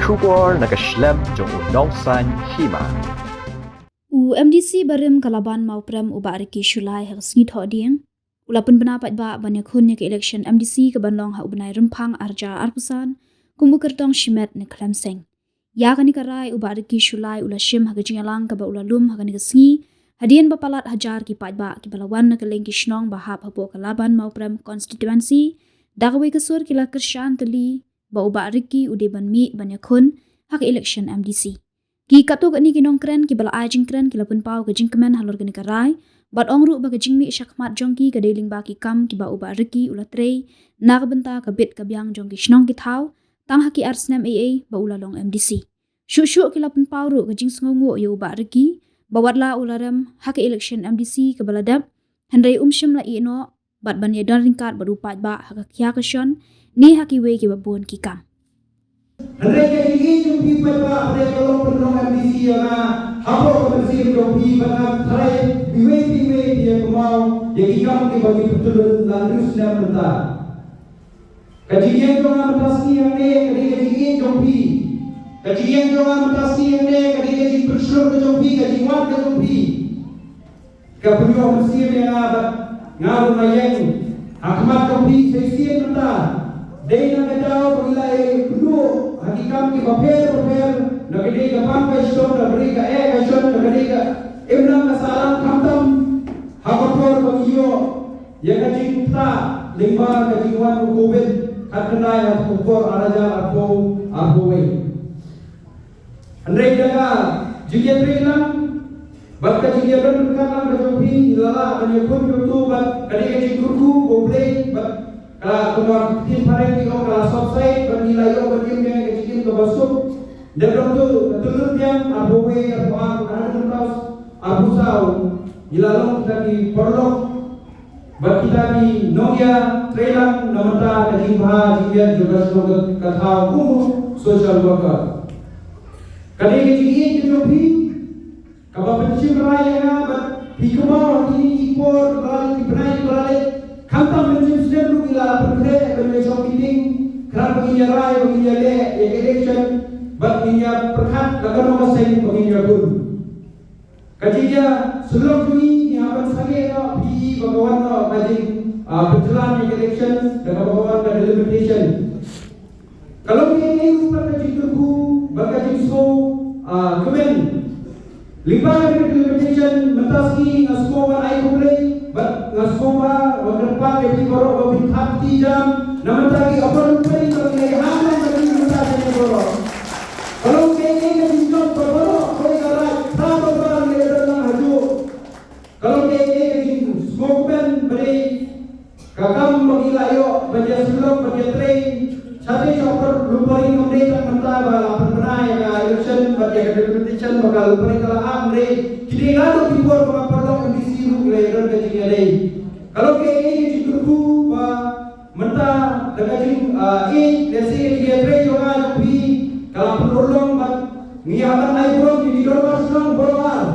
Shubor nakaslem jong unongsan hima. MDC barim kalaban mauprem ubariki shulai hagsni thoding. Ulapun benapat ba banyak hunnya ke election MDC ke banlong ha ubnai rempang arja arpusan kumbukertong shimet ne klemseng. Ya kani karai ubariki shulai ula shim hagajingalang ka ba ulalum hagani kesngi hadian bapalat hajar ki ba ki balawan na keleng ki shnong bahap hapo kalaban mauprem constituency dagwe kesur kila kershan teli ba ubariki udeban mi banyak hun hak election MDC. Ki kato gani kinong kren ki bala ajing kren kila pun pau gajing kemen halor gani karai bat ongru ba gajing mi syakmat jongki ka deling ba ki kam ki ba uba reki ula trei na benta ka bit ka biang jongki shnong ki thau tang haki arsnem AA ba ula long MDC shu kila pun pau ru gajing sngongo yo uba reki ba wadla ularem haki election MDC ka baladap handai shim la ino bat ban yedan ringkat barupat ba haka kya kasyon ni haki we ki ba bon ki kam. Andai kaki jom pi pada pada kalau penolong MDC yang habo bersih jom pi pada try biwe dia kemau dia ikam ke bagi betul lalu sudah bentar. Kajian jom amatasi yang ni kajian jom pi. Kajian jom amatasi yang ni kajian bersyukur jom pi kajian wat jom pi. Kapunyong bersih yang ngalu mayang akmat jom pi sesi bentar. Dei na kadao pagilay kuno hakikam ki paper nagade ka pampeston nagade ka ekasyon nagade ka imnang kasaran kamtam hakapor pagiyo yakajing ta lingba kajingwan covid katnay at kupor araja arbo way andrei daga jigetri lang bat kajigetron kalang kajopi lala kanyakun yutu bat kadikajing kurku goblay bat kalau tim pareng di kalau selesai bernilai bertim yang kecil ke basuk dan betul yang abu ada terus abu sau dilalung kita di perlok kita di Nokia trailang namata kajing bah jian juga sebagai kata umum social worker kali kecil jopi kalau pencim raya hikmah ini impor balik balik kantam mencim sedang ila perkara bermesok meeting kerana baginya rai baginya le election baginya perkat lagan orang saya baginya pun kajinya sebelum ini yang akan saya pi bagawan kaji berjalan election dan bagawan delimitation kalau ini rupa kaji tuku bagaji so kemen limpah delimitation mentasi ngaskowan ai kumlei ngaskoma wakarpa kepi borok babi hati jam namantagi apun peri bagi hama bagi masa ini borok kalau kayaknya dijom borok koi karai sama barang dia dalam haju kalau kayaknya smokeman beri kakam bagi layo bagi sebelum bagi train sate chopper lupari nomde tak mentah bala penai ka election bagi competition bakal lupari kala amre kini ngado tibor mga pardong MDC dan kecil ada. Kalau ke ini cukup mentah dengan desi dia tray juga jadi kalau penolong ngiapan air burung di dorong senang borong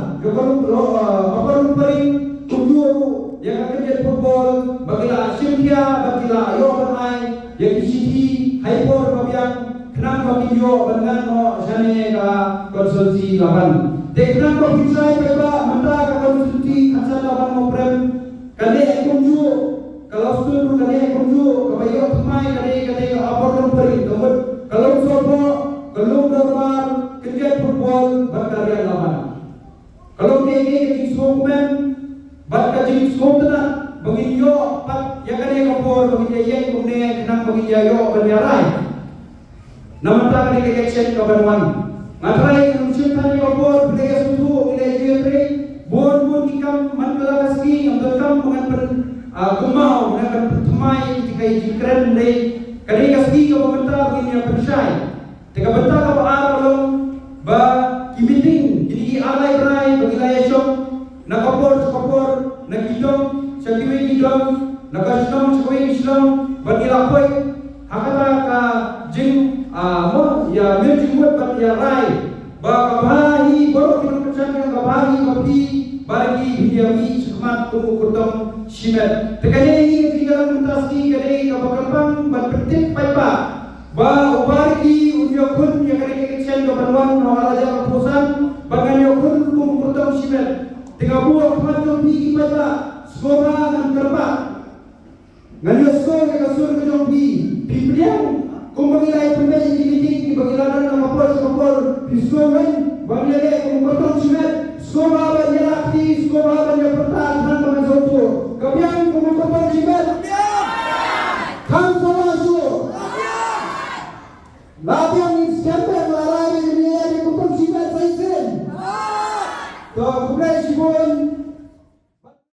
apa luparing tujuh yang akan jadi football bagilah Cynthia bagilah yo pernah yang di City hyper bagian kenapa video dengan no sana ka konsultasi lawan dekran ko bisay ba mata ka konsultasi asal lawan mo prem kali kunju kalau sudah kali kunju kabayo pemai kali ka apor peri kalau sobo kalau dormar kerja football berkarya lawan kalau kene ke smokeman bat ka smokeman bagi yo pat ya kali kapor bagi yang kumne kenang bagi yo banyarai namanta kali election kabanwan matrai kunjung tani kapor beli susu beli jewelry bon ikam mandala kaski amdakam mengan kumau mengan pertemai jika jikren le kali kaski ka pementa begini persyai teka benta ka aralong ba meeting jadi alai brai bagi laya shop na kapor na kidong sakiwe kidong na kasdong sakiwe isdong bagi lapoi hakata ka jing mo ya meeting buat bat ya rai ba kabahi borok kita percaya kabahi babi bagi bidiami semat kumukutong simet tekanya ini tinggal mentasi kadai kabakan bat pertik paipa ba ubarki unyakun ya kadai maharaja keputusan baganyo kun kumputam simet tengah buah kemajon pi pada sekolah dan kerba nganyo sekolah ke kasur ke jompi pimpian kumbangilai pembeli di bagilan nama pol piskowen bangle